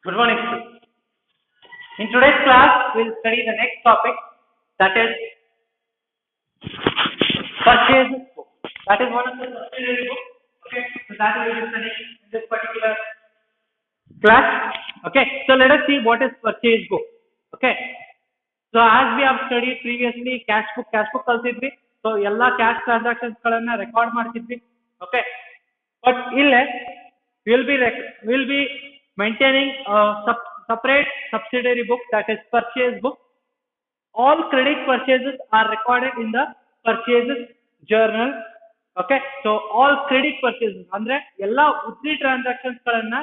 Good morning, students. In today's class, we'll study the next topic, that is purchase book. That is one of the subsidiary book. Okay, so that we will study in this particular class. Okay, so let us see what is purchase book. Okay, so as we have studied previously, cash book ಕಲ್ತಿದ್ವಿ. So ಎಲ್ಲ cash transactions ಗಳನ್ನ record ಮಾಡ್ತಿದ್ವಿ. Okay, but ಇಲ್ಲಿ will be maintaining a separate subsidiary book, that is purchase book. All credit purchases are recorded in the purchases journal. Okay, so all credit purchases ಅಂದ್ರೆ ಎಲ್ಲ ಉದ್ರಿ transactions ಗಳನ್ನ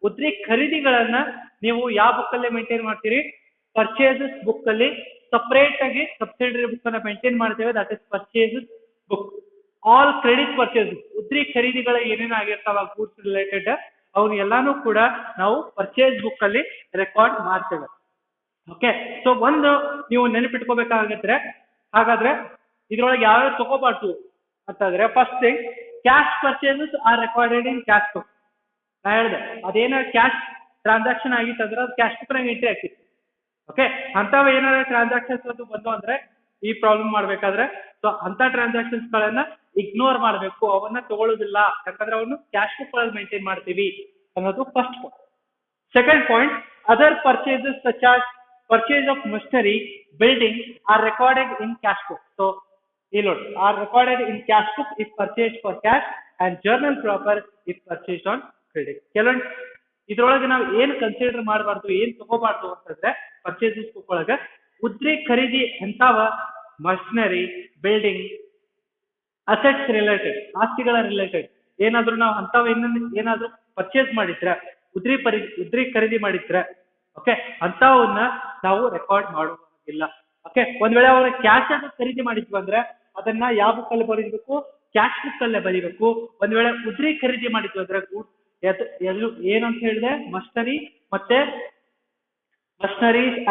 ಉದ್ರಿ ಖರೀದಿಗಳನ್ನ ನೀವು ಯಾವ ಬುಕ್ ಅಲ್ಲಿ ಮೇಂಟೈನ್ ಮಾಡ್ತೀರಿ? ಪರ್ಚೇಸಸ್ ಬುಕ್ ಅಲ್ಲಿ ಸಪರೇಟ್ ಆಗಿ ಸಬ್ಸಿಡರಿ ಬುಕ್ ಅನ್ನ ಮೇಂಟೈನ್ ಮಾಡ್ತೇವೆ, that is purchases book. All credit purchases ಉದ್ರಿ ಖರೀದಿಗಳ ಏನೇನು ಆಗಿರ್ತಾವ ಗೂಡ್ಸ್ ರಿಲೇಟೆಡ್ ಅವ್ರು ಎಲ್ಲಾನು ಕೂಡ ನಾವು ಪರ್ಚೇಸ್ ಬುಕ್ ಅಲ್ಲಿ ರೆಕಾರ್ಡ್ ಮಾಡ್ತೇವೆ. ಓಕೆ, ಸೊ ಒಂದು ನೀವು ನೆನಪಿಟ್ಕೋಬೇಕಾಗತ್ತೆ. ಹಾಗಾದ್ರೆ ಇದ್ರೊಳಗೆ ಯಾವ್ಯಾವ ತಗೋಬಾರ್ದು ಅಂತಂದ್ರೆ, first thing, cash purchases are recorded in cash book. ನಾ ಹೇಳಿದೆ ಅದೇನ ಕ್ಯಾಶ್ ಟ್ರಾನ್ಸಾಕ್ಷನ್ ಆಗಿತ್ತು ಅಂದ್ರೆ ಅದು ಕ್ಯಾಶ್ ಬುಕ್ ನಾಗ ಎಂಟ್ರಿ ಆಗ್ತಿತ್ತು. ಓಕೆ, ಅಂತವ ಏನಾರ ಟ್ರಾನ್ಸಾಕ್ಷನ್ಸ್ ಅದು ಬಂದು ಅಂದ್ರೆ ಈ ಪ್ರಾಬ್ಲಮ್ ಮಾಡ್ಬೇಕಾದ್ರೆ ಸೊ ಅಂತ ಟ್ರಾನ್ಸಾಕ್ಷನ್ಸ್ ಗಳನ್ನ ಇಗ್ನೋರ್ ಮಾಡಬೇಕು, ಅವನ್ನ ತಗೊಳ್ಳೋದಿಲ್ಲ, ಯಾಕಂದ್ರೆ ಅವನು ಕ್ಯಾಶ್ ಬುಕ್ ಗಳಲ್ಲಿ ಮೇಂಟೈನ್ ಮಾಡ್ತೀವಿ ಅನ್ನೋದು first point. Second point, other purchases such as purchase of machinery, building are recorded in cash book. So, are recorded in cash book if purchased for cash and journal proper if purchased on credit. ಕೆಲವೊಂದು ಇದ್ರೊಳಗೆ ನಾವು ಏನು consider ಮಾಡಬಾರ್ದು, ಏನು ತಗೋಬಾರ್ದು ಅಂತಂದ್ರೆ purchases book ಒಳಗೆ ಉದ್ರಿ ಖರೀದಿ ಎಂತಾವ ಮಷಿನರಿ, ಬಿಲ್ಡಿಂಗ್, ಅಸೆಟ್ಸ್ ರಿಲೇಟೆಡ್, ಆಸ್ತಿಗಳ ರಿಲೇಟೆಡ್ ಏನಾದ್ರು ನಾವು ಅಂತವ ಏನಾದ್ರು ಪರ್ಚೇಸ್ ಮಾಡಿದ್ರೆ ಉದ್ರಿ ಖರೀದಿ ಮಾಡಿದ್ರೆ ಓಕೆ ಅಂತವನ್ನ ನಾವು ರೆಕಾರ್ಡ್ ಮಾಡುವುದಿಲ್ಲ. ಓಕೆ, ಒಂದ್ ವೇಳೆ ಅವರ ಕ್ಯಾಶ್ ಆಗಿ ಖರೀದಿ ಮಾಡಿದ್ವಿ ಅಂದ್ರೆ ಅದನ್ನ ಯಾವ ಬುಕ್ ಅಲ್ಲಿ ಬರೀಬೇಕು? ಕ್ಯಾಶ್ ಬುಕ್ ಅಲ್ಲೇ ಬರೀಬೇಕು. ಒಂದ್ ವೇಳೆ ಉದ್ರಿ ಖರೀದಿ ಮಾಡಿದ್ವಿ ಅಂದ್ರೆ ಏನಂತ ಹೇಳಿದೆ, ಮಷಿನರೀಸ್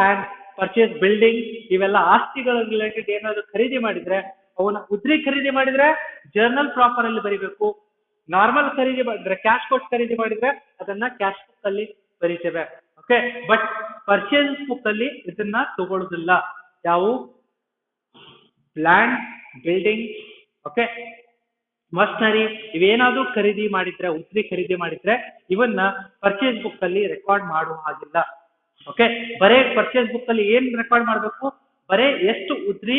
ಅಂಡ್ ಪರ್ಚೇಸ್ ಬಿಲ್ಡಿಂಗ್, ಇವೆಲ್ಲ ಆಸ್ತಿಗಳ ರಿಲೇಟೆಡ್ ಏನಾದ್ರು ಖರೀದಿ ಮಾಡಿದ್ರೆ ಅವನ್ನ ಉದ್ರಿ ಖರೀದಿ ಮಾಡಿದ್ರೆ ಜರ್ನಲ್ ಪ್ರಾಪರ್ ಅಲ್ಲಿ ಬರೀಬೇಕು. ನಾರ್ಮಲ್ ಖರೀದಿ ಮಾಡಿದ್ರೆ, ಕ್ಯಾಶ್ ಕೊಟ್ಟು ಖರೀದಿ ಮಾಡಿದ್ರೆ ಅದನ್ನ ಕ್ಯಾಶ್ ಬುಕ್ ಅಲ್ಲಿ ಬರೀತೇವೆ. ಓಕೆ, ಬಟ್ ಪರ್ಚೇಸ್ ಬುಕ್ ಅಲ್ಲಿ ಇದನ್ನ ತಗೊಳ್ಳೋದಿಲ್ಲ. ಯಾವ ಲ್ಯಾಂಡ್, ಬಿಲ್ಡಿಂಗ್, ಓಕೆ, ಮಷಿನರಿ ಇವೇನಾದ್ರೂ ಖರೀದಿ ಮಾಡಿದ್ರೆ, ಉದ್ರಿ ಖರೀದಿ ಮಾಡಿದ್ರೆ ಇವನ್ನ ಪರ್ಚೇಸ್ ಬುಕ್ ಅಲ್ಲಿ ರೆಕಾರ್ಡ್ ಮಾಡುವ ಹಾಗಿಲ್ಲ. ಓಕೆ, ಬರೇ ಪರ್ಚೇಸ್ ಬುಕ್ ಅಲ್ಲಿ ಏನ್ ರೆಕಾರ್ಡ್ ಮಾಡ್ಬೇಕು? ಬರೇ ಎಷ್ಟು ಉದ್ರಿ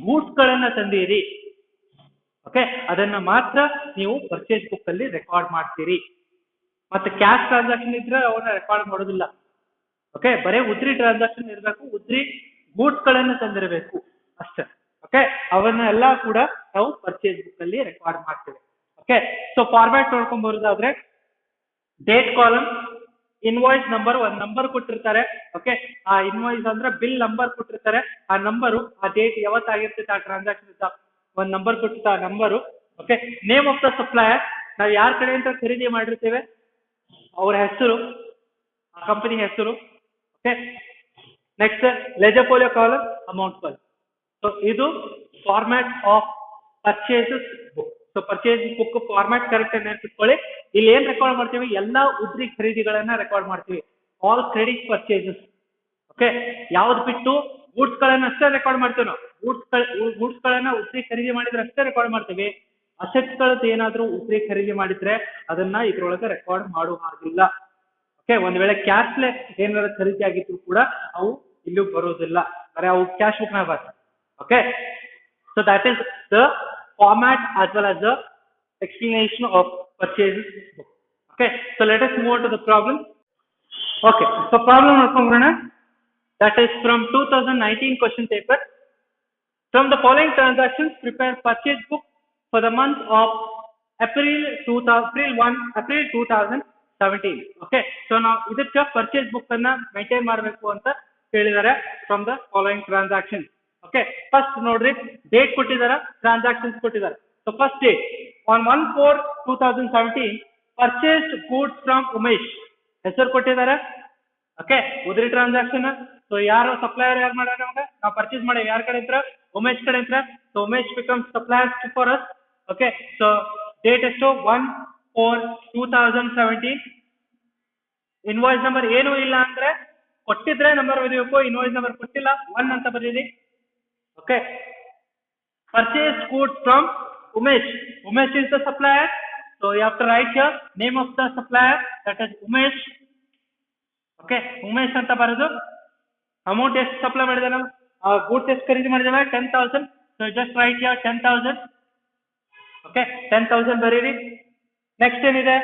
ಗೂಡ್ಸ್ ಗಳನ್ನ ತಂದಿರಿ, ಓಕೆ, ಅದನ್ನ ಮಾತ್ರ ನೀವು ಪರ್ಚೇಸ್ ಬುಕ್ ಅಲ್ಲಿ ರೆಕಾರ್ಡ್ ಮಾಡ್ತೀರಿ. ಮತ್ತೆ ಕ್ಯಾಶ್ ಟ್ರಾನ್ಸಾಕ್ಷನ್ ಇದ್ರೆ ಅವನ್ನ ರೆಕಾರ್ಡ್ ಮಾಡೋದಿಲ್ಲ. ಓಕೆ, ಬರೇ ಉದ್ರಿ ಟ್ರಾನ್ಸಾಕ್ಷನ್ ಇರಬೇಕು, ಉದ್ರಿ ಗೂಡ್ಸ್ ಗಳನ್ನ ತಂದಿರಬೇಕು ಅಷ್ಟೇ. ಓಕೆ, ಅವನ್ನೆಲ್ಲ ಕೂಡ ನಾವು ಪರ್ಚೇಸ್ ಬುಕ್ ಅಲ್ಲಿ ರೆಕಾರ್ಡ್ ಮಾಡ್ತೇವೆ. ಓಕೆ, ಸೊ ಫಾರ್ಮ್ಯಾಟ್ ನೋಡ್ಕೊಂಡ್ ಬರೋದಾದ್ರೆ ಡೇಟ್ ಕಾಲಮ್, ಇನ್ವಾಯ್ಸ್ ನಂಬರ್, ಒಂದ್ ನಂಬರ್ ಕೊಟ್ಟಿರ್ತಾರೆ. ಓಕೆ, ಆ ಇನ್ವಾಯ್ಸ್ ಅಂದ್ರೆ ಬಿಲ್ ನಂಬರ್ ಕೊಟ್ಟಿರ್ತಾರೆ. ಆ ನಂಬರು, ಆ ಡೇಟ್ ಯಾವತ್ತಾಗಿರ್ತೈತೆ ಆ ಟ್ರಾನ್ಸಾಕ್ಷನ್ ಇದ್ದ ಒಂದ್ ನಂಬರ್ ಕೊಟ್ಟಿರ್ತ ಆ number. Okay, name of the supplier, ನಾವು ಯಾರ ಕಡೆಯಿಂದ ಖರೀದಿ ಮಾಡಿರ್ತೇವೆ ಅವ್ರ ಹೆಸರು, ಆ ಕಂಪನಿ ಹೆಸರು. Okay, next ledger folio column, amount column. So ಇದು format of purchases book. So purchase book format correct ನೆನಪಿಟ್ಕೊಳ್ಳಿ. ಇಲ್ಲಿ ಏನ್ ರೆಕಾರ್ಡ್ ಮಾಡ್ತೀವಿ? ಎಲ್ಲಾ ಉದ್ರಿ ಖರೀದಿಗಳನ್ನ ರೆಕಾರ್ಡ್ ಮಾಡ್ತೀವಿ, ಆಲ್ ಕ್ರೆಡಿಟ್ ಪರ್ಚೇಸಸ್. ಓಕೆ, ಯಾವ್ದು ಬಿಟ್ಟು ಗೂಡ್ಸ್ ಗಳನ್ನ ಅಷ್ಟೇ ರೆಕಾರ್ಡ್ ಮಾಡ್ತೀವಿ ನಾವು. ಗೂಡ್ಸ್ ಗಳನ್ನ ಉದ್ರಿ ಖರೀದಿ ಮಾಡಿದ್ರೆ ಅಷ್ಟೇ ರೆಕಾರ್ಡ್ ಮಾಡ್ತೀವಿ. ಅಸೆಟ್ಸ್ ಗಳದ್ದು ಏನಾದ್ರೂ ಉದ್ರಿ ಖರೀದಿ ಮಾಡಿದ್ರೆ ಅದನ್ನ ಇದ್ರೊಳಗೆ ರೆಕಾರ್ಡ್ ಮಾಡುವ ಹಾಗಿಲ್ಲ. ಓಕೆ, ಒಂದ್ ವೇಳೆ ಕ್ಯಾಶ್ಲೆ ಏನಾದ್ರು ಖರೀದಿ ಆಗಿದ್ರು ಕೂಡ ಅವು ಇಲ್ಲೂ ಬರೋದಿಲ್ಲ, ಬರೀ ಅವು ಕ್ಯಾಶ್ ಬುಕ್ ನಾಗ ಬರ್ತವೆ. Okay, so that is the format as well as the explanation of purchases book. Okay, so let us move on to the problem. Okay, so problem ನೋಡ್ಕೊಂಡ್ಬಿಡೋಣ. That is from 2019 question paper. From the following transactions, prepare purchase book for the month of April 2017. Okay, so ನಾವು ಇದಕ್ಕೆ purchase book ಅನ್ನ maintain ಮಾಡಬೇಕು ಅಂತ ಹೇಳಿದ್ದಾರೆ. From the following transaction. Okay, first ನೋಡ್ರಿ, date ಕೊಟ್ಟಿದ್ದಾರೆ, transactions ಕೊಟ್ಟಿದ್ದಾರೆ. So first date on 1/4/2017 purchased goods from Umesh, ಹೆಸರು ಕೊಟ್ಟಿದ್ದಾರೆ. ಓಕೆ, ಉದ್ರಿ ಟ್ರಾನ್ಸಾಕ್ಷನ್. ಸೊ ಯಾರು ಸಪ್ಲೈಯರ್ ಯಾರು ಮಾಡ್ಯಾರ? ನಮ್ಗೆ ನಾವು ಪರ್ಚೇಸ್ ಮಾಡಿ ಯಾರ ಕಡೆ ಇದ್ರ? ಉಮೇಶ್ ಕಡೆ ಇದ್ರ. So Umesh becomes supplier for us. Okay, so date ಎಷ್ಟು? 1/4/2017. ಇನ್ವಾಯ್ಸ್ ನಂಬರ್ ಏನೂ ಇಲ್ಲ ಅಂದ್ರೆ ಕೊಟ್ಟಿದ್ರೆ ನಂಬರ್ ಬರೀಬೇಕು, ಇನ್ವಾಯ್ಸ್ ನಂಬರ್ ಕೊಟ್ಟಿಲ್ಲ 1 ಅಂತ ಬರೀರಿ. Okay, purchase goods from Umesh. Umesh is the supplier, so you have to write here name of the supplier, that is Umesh. Okay, Umesh ಅಂತ ಬರೆದು ಅಮೌಂಟ್ ಎಷ್ಟು ಸಪ್ಲೈ ಮಾಡಿದಾನೆ, ಗೂಡ್ಸ್ ಎಷ್ಟು ಖರೀದಿ ಮಾಡಿದಾನೆ 10,000, so just write here 10,000. Okay, 10,000 ಬರೀರಿ. Next ಏನಿದೆ,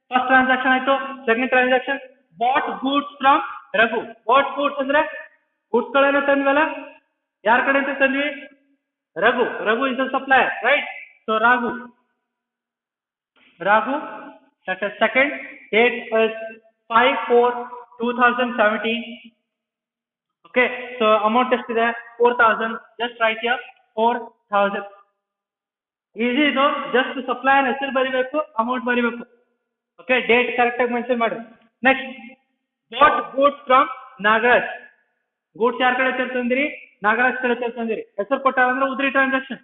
first transaction ಆಯ್ತು. Second transaction bought goods from Raghu. Bought goods ಅಂದ್ರೆ ಗೂಡ್ಸ್ ಗಳನ್ನ ತಂದ್ವಲ್ಲ, ಯಾರ ಕಡೆ ಅಂತ ತಂದ್ವಿ, Raghu. Raghu is the supplier, right? So Raghu, that is second. Date is 5/4/2017. Okay, so amount ಎಷ್ಟಿದೆ 4,000. just write here 4,000. ಈಸಿ ಇದು, ಜಸ್ಟ್ ಸಪ್ಲೈಯರ್ ಹೆಸರು ಬರಿಬೇಕು, ಅಮೌಂಟ್ ಬರಿಬೇಕು. ಓಕೆ, ಡೇಟ್ ಕರೆಕ್ಟ್ ಆಗಿ ಮೆನ್ಷನ್ ಮಾಡಿ. Next bought goods from Nagaraj. Goods ಯಾರ ಕಡೆ ತಂದಿರಿ, ನಾಗರಾಜ್ ಕಡೆ ತಂದಿರಿ. ಹೆಸರು ಕೊಟ್ಟಾರಂದ್ರೆ ಉದ್ರಿ transaction.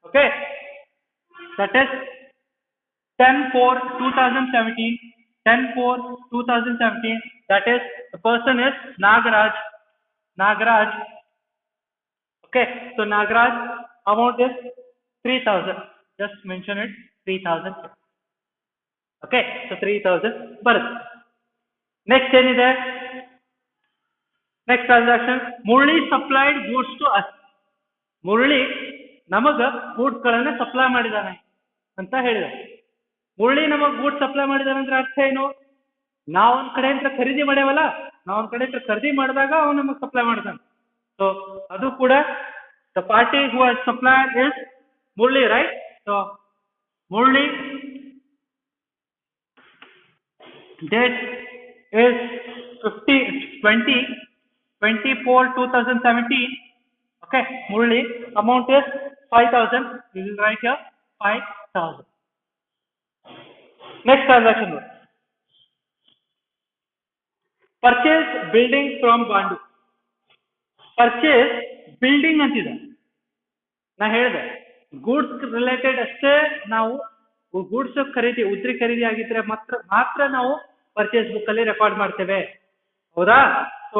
Okay, that is 10/4/2017. 10/4/2017. that is the person is Nagaraj. Okay, so Nagaraj amount is 3,000. just mention it 3,000. Okay, so 3,000 ಬರುತ್ತೆ. ನೆಕ್ಸ್ಟ್ ಏನಿದೆ, next transaction Murali supplied goods to us. Murali ನಮಗ ಗೂಡ್ಸ್ ಗಳನ್ನ ಸಪ್ಲೈ ಮಾಡಿದಾನೆ ಅಂತ ಹೇಳಿದ. ಮುರಳಿ ನಮಗ್ ಗೂಡ್ಸ್ ಸಪ್ಲೈ ಮಾಡಿದಾನೆ ಅಂದ್ರೆ ಅರ್ಥ ಏನು, ನಾವು ಒಂದ್ ಕಡೆಯಿಂದ ಖರೀದಿ ಮಾಡ್ಯಾವಲ್ಲ, ನಾವು ಒಂದ್ ಕಡೆಯಿಂದ ಖರೀದಿ ಮಾಡಿದಾಗ ಅವ್ನು ನಮಗ್ ಸಪ್ಲೈ ಮಾಡ್ತಾನೆ. ಸೊ ಅದು ಕೂಡ the party who has supplied is Murali, right? So Murali date is 20/4/2017. okay, Murali amount is 5,000. we will write here 5,000. next transaction, purchase building from Bandu. purchase building ಅಂತಿದೆ. ನಾ ಹೇಳಿದೆ ಗೂಡ್ಸ್ ರಿಲೇಟೆಡ್ ಅಷ್ಟೇ. ನಾವು ಗೂಡ್ಸ್ ಖರೀದಿ, ಉದ್ರಿ ಖರೀದಿ ಆಗಿದ್ರೆ ಮಾತ್ರ ನಾವು ಪರ್ಚೇಸ್ ಬುಕ್ ಅಲ್ಲಿ ರೆಕಾರ್ಡ್ ಮಾಡ್ತೇವೆ, ಹೌದಾ? ಸೊ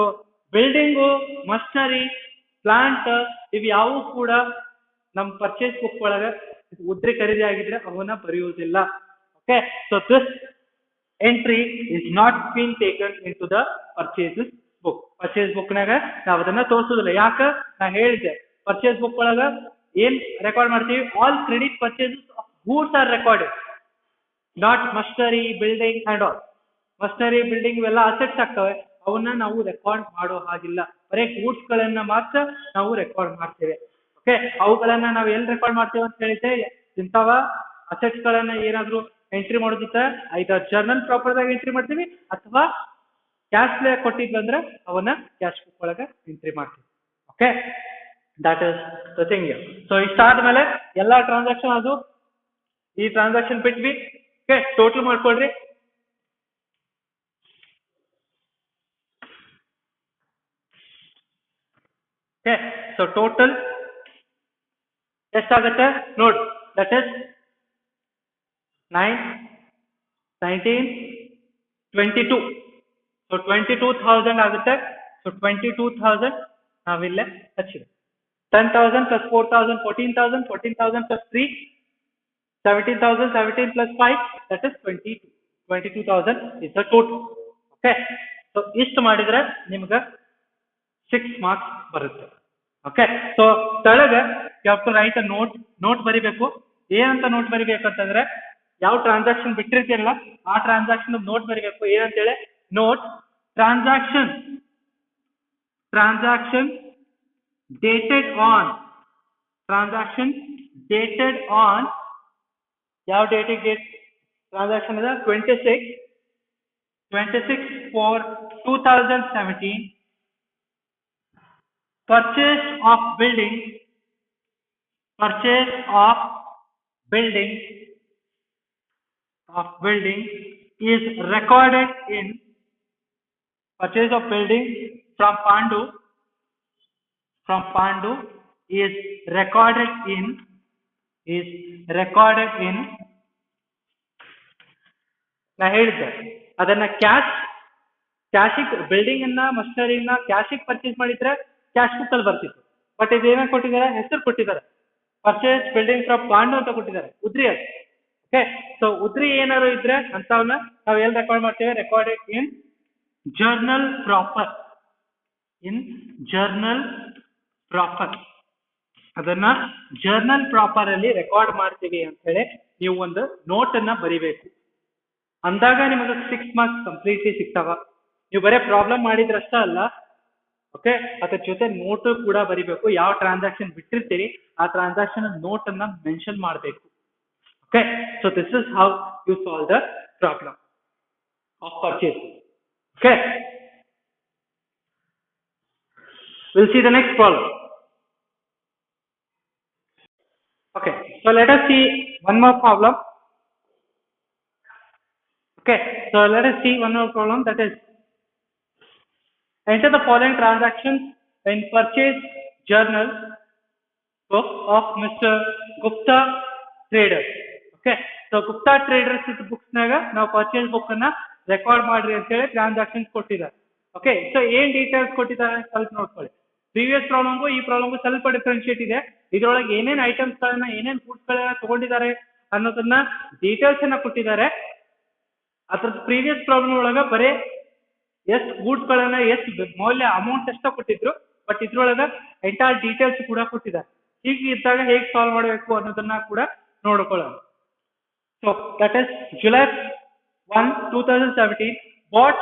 ಬಿಲ್ಡಿಂಗು, ಮಷಿನರಿ, ಪ್ಲಾಂಟ್ ಇವು ಯಾವು ಕೂಡ ನಮ್ಮ ಪರ್ಚೇಸ್ ಬುಕ್ ಒಳಗೆ ಉದ್ರಿ ಖರೀದಿ ಆಗಿದ್ರೆ ಅವನ್ನ ಬರೆಯುವುದಿಲ್ಲ. Okay, so this entry is not been taken into the purchases book. Purchase book ನಾಗ ನಾವು ಅದನ್ನ ತೋರಿಸೋದಿಲ್ಲ. ಯಾಕ? ನಾ ಹೇಳಿದ್ದೆ, ಪರ್ಚೇಸ್ ಬುಕ್ ಒಳಗ ಏನ್ ರೆಕಾರ್ಡ್ ಮಾಡ್ತೀವಿ, all credit purchases of goods are recorded, not machinery, building and all. Machinery, building ಇವೆಲ್ಲ ಅಸೆಟ್ಸ್ ಆಗ್ತವೆ, ಅವನ್ನ ನಾವು ರೆಕಾರ್ಡ್ ಮಾಡೋ ಹಾಗಿಲ್ಲ. ಬರೀ ಗೂಡ್ಸ್ ಗಳನ್ನ ಮಾತ್ರ ನಾವು ರೆಕಾರ್ಡ್ ಮಾಡ್ತೇವೆ. ಓಕೆ, ಅವುಗಳನ್ನ ನಾವು ಎಲ್ಲಿ ರೆಕಾರ್ಡ್ ಮಾಡ್ತೇವೆ ಅಂತ ಹೇಳಿದ್ರೆ, ಇಂಥವ ಅಸೆಟ್ಸ್ ಗಳನ್ನ ಏನಾದ್ರು ಎಂಟ್ರಿ ಮಾಡೋದಿತ್ತ ಐದರ್ ಜರ್ನಲ್ ಪ್ರಾಪರ್ದಾಗ ಎಂಟ್ರಿ ಮಾಡ್ತೀವಿ, ಅಥವಾ ಕ್ಯಾಶ್ ಫ್ಲೋ ಕೊಟ್ಟಿದ್ವಂದ್ರೆ ಅವನ್ನ ಕ್ಯಾಶ್ ಬುಕ್ ಒಳಗೆ ಎಂಟ್ರಿ ಮಾಡ್ತೀವಿ. Okay, that is the thing. So ಇಷ್ಟಾದ್ಮೇಲೆ ಎಲ್ಲಾ ಟ್ರಾನ್ಸಾಕ್ಷನ್, ಅದು ಈ ಟ್ರಾನ್ಸಾಕ್ಷನ್ ಬಿಟ್ವಿ. ಓಕೆ, ಟೋಟಲ್ ಮಾಡ್ಕೊಳ್ರಿ. ಓಕೆ, ಸೊ ಟೋಟಲ್ ಎಷ್ಟಾಗುತ್ತೆ ನೋಡಿ, ದಟ್ ಇಸ್ 9, 19, 22. ಸೊ 22,000 ಆಗುತ್ತೆ. ಸೊ 22,000 ನಾವಿಲ್ಲೇ ಹಚ್ಚಿದೆ. 10,000 plus 4,000 14,000, 14,000 plus 3 17,000, 17 plus 5 that is 22,000 is the total. Okay, so ಇಷ್ಟು ಮಾಡಿದ್ರೆ ನಿಮ್ಗೆ 6 marks ಬರುತ್ತೆ. ಓಕೆ, ಸೊ ಕೆಳಗ you have to write a note ಬರಿಬೇಕು. ಏನಂತ ನೋಟ್ ಬರಿಬೇಕಂತಂದ್ರೆ, ಯಾವ ಟ್ರಾನ್ಸಾಕ್ಷನ್ ಬಿಟ್ಟಿರ್ತೀರಲ್ಲ ಆ ಟ್ರಾನ್ಸಾಕ್ಷನ್ ನೋಟ್ ಬರಿಬೇಕು. ಏನಂತೇಳಿ, note transaction dated on, transaction dated on, ಯಾವ ಡೇಟಿಗೆ ಡೇಟ್ ಟ್ರಾನ್ಸಾಕ್ಷನ್ ಇದೆ, 26/4/2017. purchase of building is recorded in, purchase of building from Pandu is recorded in ನಾ ಹೇಳಿದ್ದೆ ಅದನ್ನ ಕ್ಯಾಶ್ ಕ್ಯಾಶಿಗೆ ಬಿಲ್ಡಿಂಗ್ ಅನ್ನ ಮಷಿನರಿನ ಕ್ಯಾಶಿಗೆ ಪರ್ಚೇಸ್ ಮಾಡಿದ್ರೆ ಕ್ಯಾಶ್ ಬುಕ್ ಅಲ್ಲಿ ಬರ್ತಿತ್ತು. ಬಟ್ ಇದೇನ ಕೊಟ್ಟಿದ್ದಾರೆ, ಹೆಸರು ಕೊಟ್ಟಿದ್ದಾರೆ, ಪರ್ಚೇಸ್ ಬಿಲ್ಡಿಂಗ್ ಫ್ರಮ್ ಪಾಂಡು ಅಂತ ಕೊಟ್ಟಿದ್ದಾರೆ, ಉದ್ರಿ ಅದು. ಓಕೆ, ಸೊ ಉದ್ರಿ ಏನಾದ್ರು ಇದ್ರೆ ಅಂತವನ್ನ ನಾವು ಎಲ್ಲಿ ರೆಕಾರ್ಡ್ ಮಾಡ್ತೇವೆ, ರೆಕಾರ್ಡೆಡ್ ಇನ್ ಜರ್ನಲ್ ಪ್ರಾಪರ್. ಇನ್ ಜರ್ನಲ್ ಪ್ರಾಪರ್ ಅದನ್ನ ಜರ್ನಲ್ ಪ್ರಾಪರ್ ಅಲ್ಲಿ ರೆಕಾರ್ಡ್ ಮಾಡ್ತೀವಿ ಅಂತ ಹೇಳಿ ನೀವು ಒಂದು ನೋಟ್ ಅನ್ನ ಬರಿಬೇಕು. ಅಂದಾಗ ನಿಮಗೆ 6 ಮಾರ್ಕ್ಸ್ ಕಂಪ್ಲೀಟ್ಲಿ ಸಿಗ್ತಾವ. ನೀವು ಬರೇ ಪ್ರಾಬ್ಲಮ್ ಮಾಡಿದ್ರಷ್ಟ ಅಲ್ಲ, ಓಕೆ, ಅದ್ರ ಜೊತೆ ನೋಟು ಕೂಡ ಬರಿಬೇಕು. ಯಾವ ಟ್ರಾನ್ಸಾಕ್ಷನ್ ಬಿಟ್ಟಿರ್ತೀರಿ ಆ ಟ್ರಾನ್ಸಾಕ್ಷನ್ ನೋಟ್ ಅನ್ನ ಮೆನ್ಷನ್ ಮಾಡಬೇಕು. Okay, so this is how you solve the problem of purchase. Okay, we'll see the next problem. Okay, so let us see one more problem. Okay, so let us see one more problem, that is enter the following transactions in purchase journal book of Mr. Gupta Traders. Okay, so Gupta Traders books naga now purchase book anna record ಮಾಡ್ರಿ ಅಂತ ಹೇಳಿ transactions ಕೊಟ್ಟಿದ್ದಾರೆ. Okay, so ಏನ್ details ಕೊಟ್ಟಿದ್ದಾರೆ ಸ್ವಲ್ಪ ನೋಡ್ಕೊಳ್ಳಿ. Previous ಪ್ರಾಬ್ಲಮ್ಗೂ ಈ ಪ್ರಾಬ್ಲಮ್ಗೂ ಸ್ವಲ್ಪ ಡಿಫ್ರೆನ್ಶಿಯೇಟ್ ಇದೆ. ಇದ್ರೊಳಗೆ ಏನೇನ್ ಐಟಮ್ಸ್ ಗಳನ್ನ, ಏನೇನ್ ಫುಡ್ಸ್ ಗಳನ್ನ ತಗೊಂಡಿದ್ದಾರೆ ಅನ್ನೋದನ್ನ ಡೀಟೇಲ್ಸ್ ಅನ್ನ ಕೊಟ್ಟಿದ್ದಾರೆ. ಅದ್ರ ಪ್ರೀವಿಯಸ್ ಪ್ರಾಬ್ಲಮ್ ಒಳಗ ಬರೀ ಎಷ್ಟು ಗೂಡ್ಸ್ ಗಳನ್ನ, ಎಷ್ಟು ಮೌಲ್ಯ, ಅಮೌಂಟ್ ಎಷ್ಟ ಕೊಟ್ಟಿದ್ರು, ಬಟ್ ಇದ್ರೊಳಗ ಎಂಟೈರ್ ಡೀಟೇಲ್ಸ್ ಕೂಡ ಕೊಟ್ಟಿದ್ದಾರೆ. ಹೀಗೆ ಇದ್ದಾಗ ಹೇಗೆ ಸಾಲ್ವ್ ಮಾಡಬೇಕು ಅನ್ನೋದನ್ನ ಕೂಡ ನೋಡ್ಕೊಳ್ಳೋಣ. So that is July 1, 2017 bought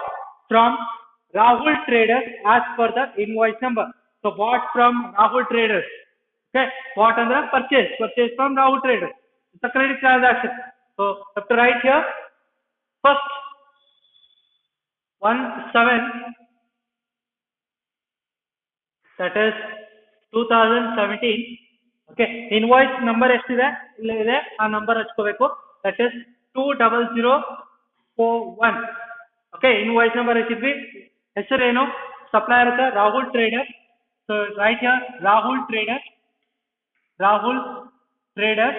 from Rahul Traders as per the invoice number. So bought from Rahul Traders. Okay, bought and purchase from Rahul Traders. It's a credit transaction. So have to write here first 1/7, that is 2017. Okay, invoice number ಎಷ್ಟಿದೆ ಇಲ್ಲ ಇದೆ ಆ number ಹಚ್ಕೋಬೇಕು, that is 20041. Okay, invoice number ಹಚ್ಚಿದ್ವಿ. ಹೆಸರೇನು, supplier ಅಂತ Rahul trader. So write here Rahul trader.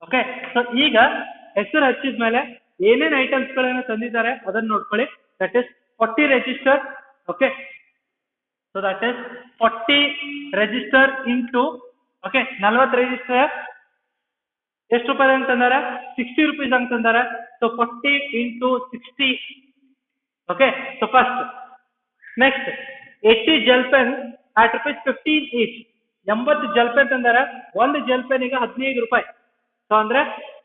Okay, so ಈಗ ಹೆಸರು ಹಚ್ಚಿದ್ಮೇಲೆ ಏನೇನ್ ಐಟಮ್ಸ್ ಗಳನ್ನ ತಂದಿದ್ದಾರೆ ಅದನ್ನ ನೋಡ್ಕೊಳ್ಳಿ. That is 40 register. Okay, so that is 40 register into, okay, 40 register ಎಷ್ಟು ರೂಪಾಯಿ ಅಂತ ತಂದಾರೆ, 60 rupees ಅಂತ ತಂದಾರೆ. So 40 into 60. Okay, so first next 80 gel pen at ₹15 each. 80 gel pen ತಂದಾರೆ. ಒಂದು ಜೆಲ್ ಪೆನ್ ಈಗ 15 ರೂಪಾಯಿ. ಸೊ ಅಂದ್ರೆ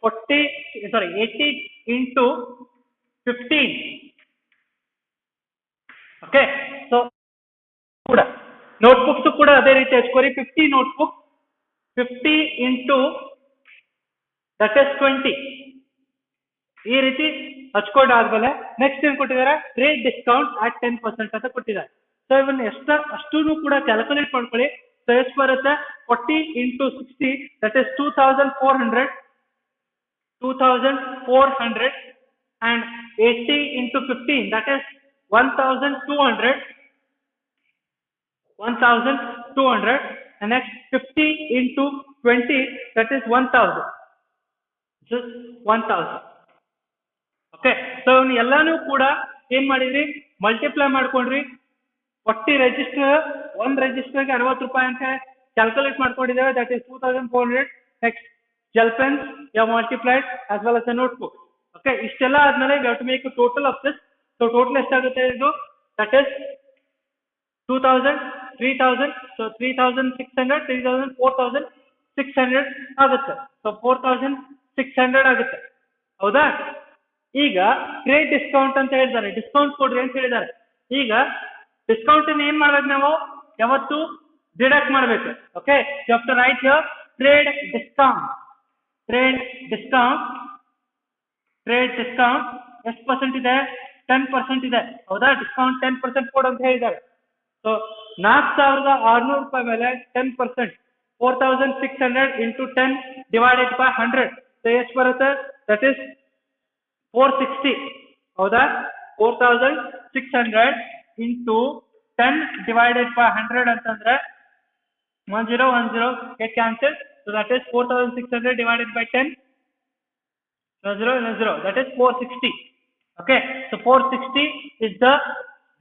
80 into 15. ಓಕೆ, ಸೊ ಕೂಡ ನೋಟ್ಬುಕ್ಸ್ ಕೂಡ ಅದೇ ರೀತಿ ಹಚ್ಕೋರಿ. 50 ನೋಟ್ಬುಕ್, 50 into that is 20. ಈ ರೀತಿ ಹಚ್ಕೊಂಡಾದ್ಮೇಲೆ ನೆಕ್ಸ್ಟ್ ಏನ್ ಕೊಟ್ಟಿದ್ದಾರೆ, ಟ್ರೇಡ್ ಡಿಸ್ಕೌಂಟ್ at 10% ಅಂತ ಕೊಟ್ಟಿದ್ದಾರೆ. ಸೊ ಇವನ್ನ ಅಷ್ಟೂ ಕೂಡ ಕ್ಯಾಲ್ಕುಲೇಟ್ ಮಾಡ್ಕೊಳ್ಳಿ. ಸೊ ಎಷ್ಟು ಬರುತ್ತೆ, 40 into 60, that is 2400, and 80 into 15, that is 1200, and next 50 into 20, that is 1000. Just 1000. Okay, so ಎಲ್ಲಾನು ಕೂಡ ಏನ್ ಮಾಡಿದ್ರಿ, ಮಲ್ಟಿಪ್ಲೈ ಮಾಡ್ಕೊಂಡ್ರಿ. 40 ರಿಜಿಸ್ಟರ್, ಒಂದು ರಿಜಿಸ್ಟರ್ಗೆ 60 ರೂಪಾಯಿ ಅಂತ ಕ್ಯಾಲ್ಕುಲೇಟ್ ಮಾಡ್ಕೊಂಡಿದ್ದೇವೆ. That is 2400. Next gel pens you multiplied as well as a notebook. Okay, ಇಷ್ಟೆಲ್ಲ ಆದ್ಮೇಲೆ you have to make total of this. So total ಎಷ್ಟಾಗುತ್ತೆ ಇದು, ದಟ್ ಇಸ್ 2000, 3000. ಸೊ 3600, 3000, 4600 ಆಗುತ್ತೆ. ಸೊ 4600 ಆಗುತ್ತೆ. ಹೌದಾ? ಈಗ ಟ್ರೇಡ್ ಡಿಸ್ಕೌಂಟ್ ಅಂತ ಹೇಳಿದ್ದಾರೆ, ಡಿಸ್ಕೌಂಟ್ ಕೊಡ್ರಿ ಅಂತ ಹೇಳಿದ್ದಾರೆ. ಈಗ ಡಿಸ್ಕೌಂಟ್ ಏನ್ ಮಾಡ್ಬೇಕು, ನಾವು ಯಾವತ್ತು ಡಿಡಕ್ಟ್ ಮಾಡ್ಬೇಕು. Okay, you have to write here trade discount. ಎಷ್ಟು ಪರ್ಸೆಂಟ್ ಇದೆ, 10% ಇದೆ. ಹೌದಾ? ಡಿಸ್ಕೌಂಟ್ 10% ಕೊಡು ಅಂತ ಹೇಳಿದ್ದಾರೆ. ಸೊ 4600 ರೂಪಾಯಿ ಮೇಲೆ 10%, 4600 into 10 divided by 100. ಸೊ ಎಷ್ಟು ಬರುತ್ತೆ, ದಟ್ ಇಸ್ 460. ಹೌದಾ? 4600 into 10 divided by 100 ಅಂತಂದ್ರೆ 1010 get cancelled. So that is 4600 divided by 10. 0, that is 460. Okay, so 460 is the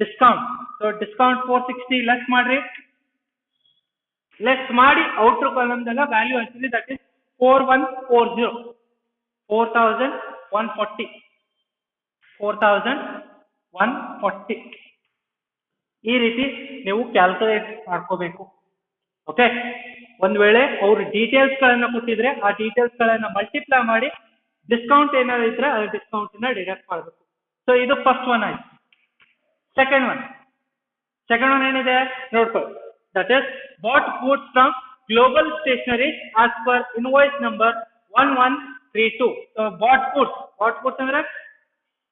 discount. So discount 460 less madri. Less ಮಾಡಿ outer column dalla value actually that is 4140. 4140. 4140. ಈ ರೀತಿ ನೀವು calculate ಮಾಡ್ಕೋಬೇಕು. Okay, ಒಂದ್ ವೇಳೆ ಅವರು details ಗಳನ್ನ ಕೊಟ್ಟಿದ್ರೆ ಆ ಡೀಟೇಲ್ಸ್ ಗಳನ್ನ ಮಲ್ಟಿಪ್ಲೈ ಮಾಡಿ ಡಿಸ್ಕೌಂಟ್ ಏನಾದ್ರು ಇದ್ರೆ ಅದು ಡಿಸ್ಕೌಂಟ್ ನ ಡಿಡಕ್ಟ್ ಮಾಡಬೇಕು. ಸೊ ಇದು ಫಸ್ಟ್ ಒನ್ ಆಯ್ತು. ಸೆಕೆಂಡ್ ಒನ್ ಏನಿದೆ ನೋಡ್ಕೊಳ್ಳಿ. That is bought goods from global stationery as per invoice number 1132. So bought goods ಅಂದ್ರೆ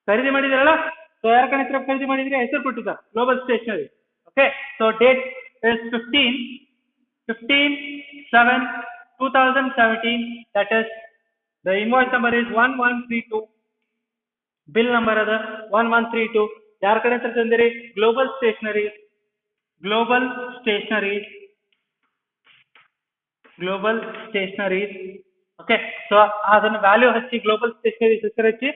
ಖರೀದಿ ಮಾಡಿದ್ರಲ್ಲ, ಸೊ ಯಾರ ಕಡೆ ಹತ್ರ ಖರೀದಿ ಮಾಡಿದ್ರೆ ಹೆಸರು ಕೊಟ್ಟಿದ್ದಾರೆ global stationery. Okay, so date is 15/7/2017. that is the invoice number is 1132. bill number ಅದ 1132. ಯಾರ ಕಡೆ ಹತ್ರ ತಂದಿರಿ? Global stationery. ಓಕೆ, ಸೊ ಅದನ್ನ ವ್ಯಾಲ್ಯೂ ಹಚ್ಚಿ ಗ್ಲೋಬಲ್ ಸ್ಟೇಷನರಿ ಹೆಸರು ಹಚ್ಚಿ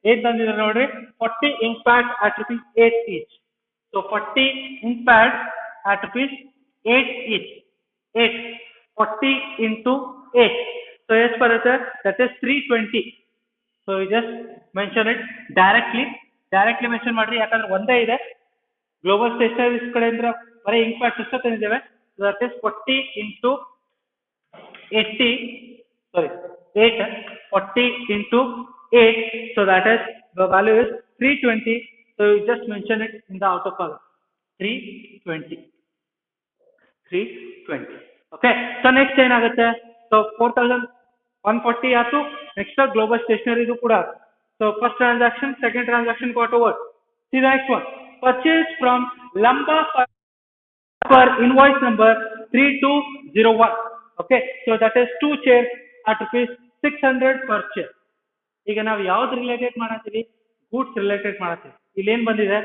ಏನ್ ತಂದಿದ್ರೆ ನೋಡ್ರಿ, 40 ink pads at rupees 8 each. So 40 ink pads at rupees 8 each. 40 into 8. So ಎಷ್ಟು ಬರುತ್ತೆ? That is 320. So you just mention it directly mention ಮಾಡ್ರಿ, ಯಾಕಂದ್ರೆ ಒಂದೇ ಇದೆ. ಗ್ಲೋಬಲ್ ಸ್ಟೇಷನರೀಸ್ ಕಡೆಯಿಂದ ಬರೀ ಇಂಕ್ ಪ್ಯಾಡ್ಸ್ ಅಷ್ಟೇ ತಂದಿದ್ದೇವೆ. So that is 40 into 80. Sorry, 8. 40 into 8. So that is the value is 320. So you just mention it in the outer column. 320. Okay. So next ಏನಾಗುತ್ತೆ? So 4140 ಆಯ್ತು. ನೆಕ್ಸ್ಟ್ ಗ್ಲೋಬಲ್ ಸ್ಟೇಷನರಿ ಇದು ಕೂಡ. So first transaction, second transaction got over. See the next one. Purchase from Lamba for invoice number 3201. Okay, so that is 2 chairs at rupees 600 per chair. ಈಗ ನಾವು ಯಾವ್ದು related ಮಾಡತ್ತೀವಿ? Goods related ಮಾಡತ್ತೀವಿ. ಇಲ್ಲಿ ಏನ್ ಬಂದಿದೆ?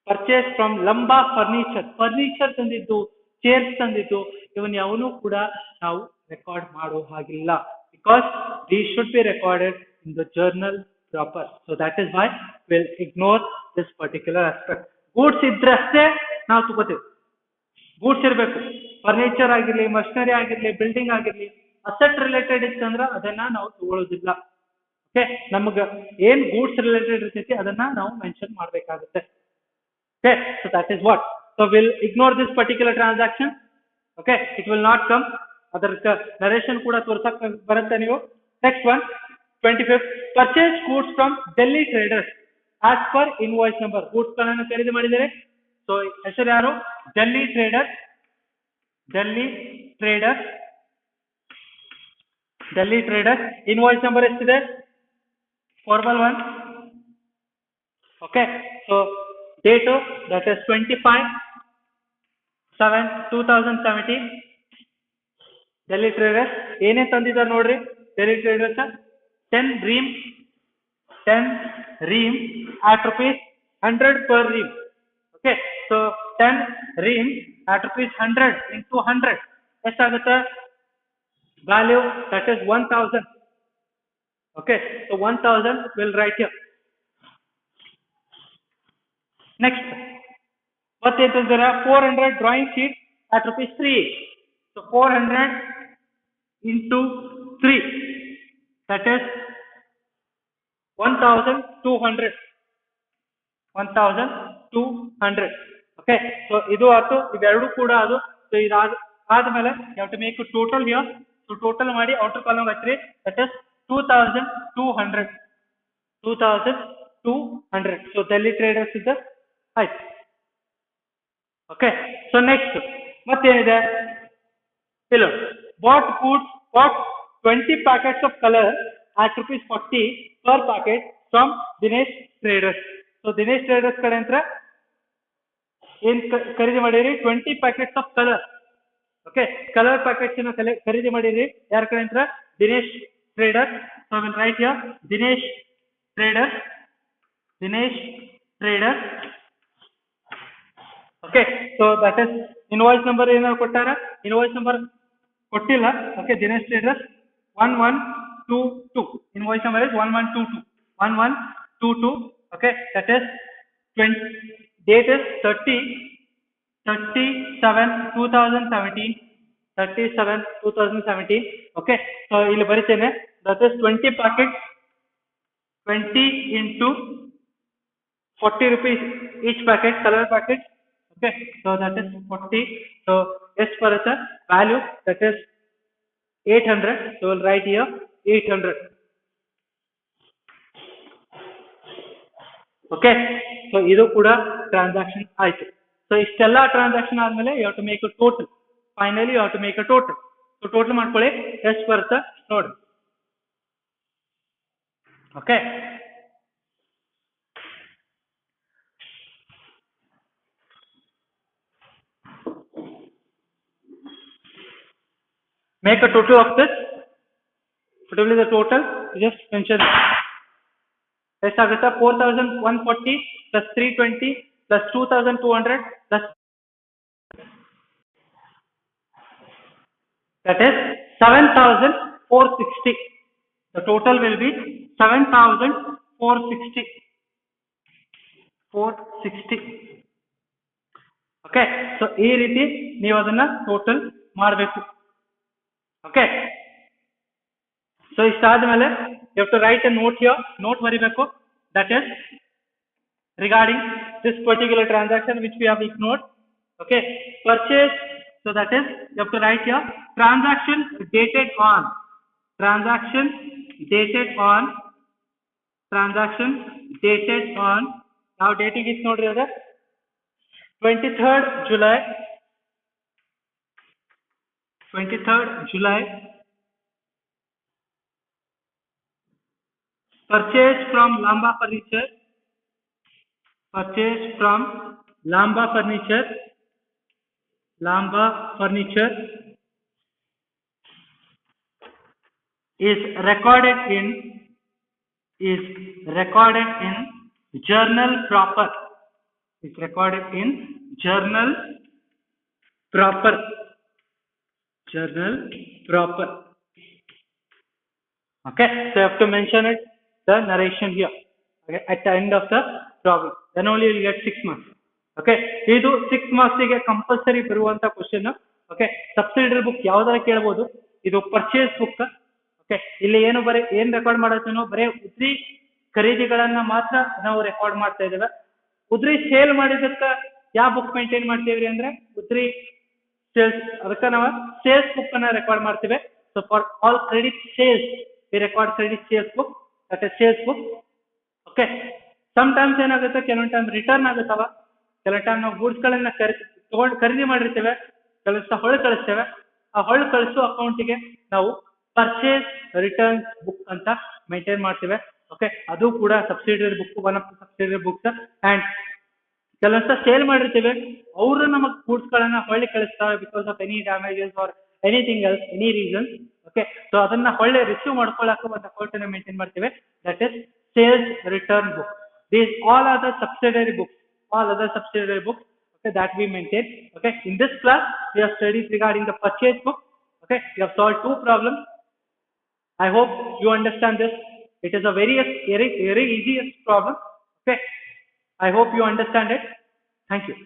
ಪರ್ಚೇಸ್ ಫ್ರಮ್ ಲಂಬಾ ಫರ್ನಿಚರ್ ತಂದಿದ್ದು, chairs ತಂದಿದ್ದು, ಇವನ್ ಯಾವನು ಕೂಡ ನಾವು ರೆಕಾರ್ಡ್ ಮಾಡೋ ಹಾಗಿಲ್ಲ. Because these should be recorded in the journal proper. So that is why we'll ignore this particular aspect. Goods ಇದ್ರಷ್ಟೇ ನಾವು ತಗೋತೀವಿ. ಗೂಡ್ಸ್ ಇರಬೇಕು. ಫರ್ನಿಚರ್ ಆಗಿರ್ಲಿ, ಮಷಿನರಿ ಆಗಿರ್ಲಿ, ಬಿಲ್ಡಿಂಗ್ ಆಗಿರ್ಲಿ, ಅಸೆಟ್ ರಿಲೇಟೆಡ್ ಇತ್ತಂದ್ರ ಅದನ್ನ ನಾವು ತಗೊಳ್ಳೋದಿಲ್ಲ. ಓಕೆ, ನಮಗ ಏನ್ ಗೂಡ್ಸ್ ರಿಲೇಟೆಡ್ ಇರ್ತೈತಿ ಅದನ್ನ ನಾವು ಮೆನ್ಷನ್ ಮಾಡ್ಬೇಕಾಗುತ್ತೆ. Okay, so that is what. So will ignore this particular transaction. Okay, it will not come. ಅದರ ನರೇಷನ್ ಕೂಡ ತೋರ್ಸಕ್ ಬರುತ್ತೆ ನೀವು. Next one 25th. Purchase goods from Delhi traders as per invoice number. Goods ಗಳನ್ನ ಖರೀದಿ ಮಾಡಿದರೆ. ಸೊ ಹೆಸರು ಯಾರು? ಡೆಲ್ಲಿ ಟ್ರೇಡರ್ಸ್. ಇನ್ವಾಯ್ಸ್ ನಂಬರ್ ಎಷ್ಟಿದೆ? 411. Okay, so date that is 25/7/2017. Delhi traders ಏನೇ ತಂದಿದ್ದಾರೆ ನೋಡ್ರಿ. Delhi traders 10 ream at rupees 100 per ream. Okay, so 10 ream at rupees 100 into 100 ಎಷ್ಟಾಗುತ್ತೆ? value that is 1000. Okay, so 1000 will write here. Next, what is there? 400 drawing sheet at rupees 3. So 400 into 3, that is 1200. 1200. Okay, so ಇದು ಆಯ್ತು. ಇವೆರಡು ಕೂಡ ಅದು. So ಇದಾದ್ಮೇಲೆ you have to make a total here. So total ಮಾಡಿ outer column ಹಚ್ಚಿರಿ. that is 2200. 2200. So Delhi traders is the ಆಯ್ತು. Okay, so next ಮತ್ತೇನಿದೆ? ಇಲ್ಲ, bought goods for 20 packets of color at rupees 40 per packet from Dinesh traders. So Dinesh traders ಕಡೆ ಅಂತ ಏನ್ ಖರೀದಿ ಮಾಡಿರಿ? 20 packets of color. Okay, colour packets ಖರೀದಿ ಮಾಡಿರಿ. ಯಾರ ಕಡೆ ಅಂತ? Dinesh traders. So I will write here Dinesh traders. Okay, so that is invoice number ಏನಾದ್ರು ಕೊಟ್ಟಾರ? ಇನ್ವಾಯ್ಸ್ ನಂಬರ್ ಕೊಟ್ಟಿಲ್ಲ. Okay, Dinesh traders 1122. Invoice number is 1122. 22, okay, that is 20, date is 30 37 2017, 37 2017, okay. So ಇಲ್ಲಿ ಬರಿತೇನೆ, that is 20 packets, 20 into 40 rupees each packet, color packet, okay. So that is 40. So yes, for the value, that is 800. So we'll write here 800. Okay. So ಇದು ಕೂಡ transaction ಆಯ್ತು. So ಇಷ್ಟೆಲ್ಲ transaction ಆದ್ಮೇಲೆ you have to make a total. Finally you have to make a total. So total ಮಾಡ್ಕೊಳ್ಳಿ, ಎಷ್ಟು ಬರುತ್ತೆ ನೋಡಿ. Okay. Make a total of this. What will be the total? Just mention it. ಎಷ್ಟಾಗುತ್ತೆ? 4140 plus 320 plus 2200 plus, that is 7460. The total will be 7460. 460. Okay. So ಈ ರೀತಿ ನೀವು ಅದನ್ನ total ಮಾಡಬೇಕು. Okay. So ಇಷ್ಟಾದ್ಮೇಲೆ you have to write a note here. Note ಬರಿಬೇಕು. That is regarding this particular transaction which we have ignored. Okay. Purchase. So that is you have to write here transaction dated on. Transaction dated on. Transaction dated on. Now dating is ನೋಡ್ರಿ ಅದ 23rd July. 23rd July. Purchase from Lamba Furniture. Purchase from Lamba Furniture. Lamba Furniture is recorded in journal proper. Is recorded in journal proper. Journal proper. Okay. So you have to mention it, the narration here. Okay. At the end of the problem. Then only you will get 6 marks. Okay. ಇದು 6 marks ಗೆ compulsory ಬರುವಂತ question. Okay. Subsidiary book ಯಾವ್ದಾರ ಕೇಳಬಹುದು. ಇದು purchase book. Okay. ಇಲ್ಲಿ ಏನ್ record ಮಾಡತ್ತೇನೋ ಬರೇ ಉದ್ರಿ ಖರೀದಿಗಳನ್ನ ಮಾತ್ರ ನಾವು ರೆಕಾರ್ಡ್ ಮಾಡ್ತಾ ಇದ್ದೇವೆ. ಉದ್ರಿ ಸೇಲ್ ಮಾಡಿದಕ್ಕ ಯಾವ ಬುಕ್ ಮೇಂಟೈನ್ ಮಾಡ್ತೀವಿ ಅಂದ್ರೆ ಉದ್ರಿ ಸೇಲ್ಸ್, ಅದಕ್ಕೆ ನಾವು ಸೇಲ್ಸ್ ಬುಕ್ ಅನ್ನ ರೆಕಾರ್ಡ್ ಮಾಡ್ತೀವಿ. So for all credit sales we record credit sales book, that is sales book. Okay. Some times ಏನಾಗುತ್ತೆ, ಕೆಲವೊಂದು ಟೈಮ್ ರಿಟರ್ನ್ ಆಗುತ್ತವ, ಕೆಲವು ಟೈಮ್ ನಾವು ಗೂಡ್ಸ್ ಗಳನ್ನ ಖರೀದಿ ಮಾಡಿರ್ತೇವೆ, ಕೆಲಸ ಹೊಳೆ ಕಳಿಸ್ತೇವೆ. ಆ ಹೊಳೆ ಕಳಿಸೋ ಅಕೌಂಟಿಗೆ ನಾವು ಪರ್ಚೇಸ್ ರಿಟರ್ನ್ ಬುಕ್ ಅಂತ ಮೇಂಟೈನ್ ಮಾಡ್ತೇವೆ. ಓಕೆ. ಅದು ಕೂಡ subsidiary book, one of the subsidiary books. And ಕೆಲವೊಂದ್ಸ ಸೇಲ್ ಮಾಡಿರ್ತೇವೆ, ಅವರು ನಮಗೆ ಗೂಡ್ಸ್ ಗಳನ್ನ ಹೊಳ್ಳಿ ಕಳಿಸ್ತಾರೆ because of any damages or anything else, any reason. Okay. So ಅದನ್ನ ಹೊಳ್ಳಿ ರಿಸೀವ್ ಮಾಡ್ಕೊಳ್ಳಾಕ ಒಂದು ಅಕೌಂಟ್ ಅನ್ನ ಮೇಂಟೈನ್ ಮಾಡ್ತೇವೆ, that is sales return book. These all are the subsidiary books. All other subsidiary books, okay, that we maintain. Okay. In this class, we have studied regarding the purchase book. Okay. We have solved 2 problems. I hope you understand this. It is a very easiest problem. Okay. I hope you understand it. Thank you.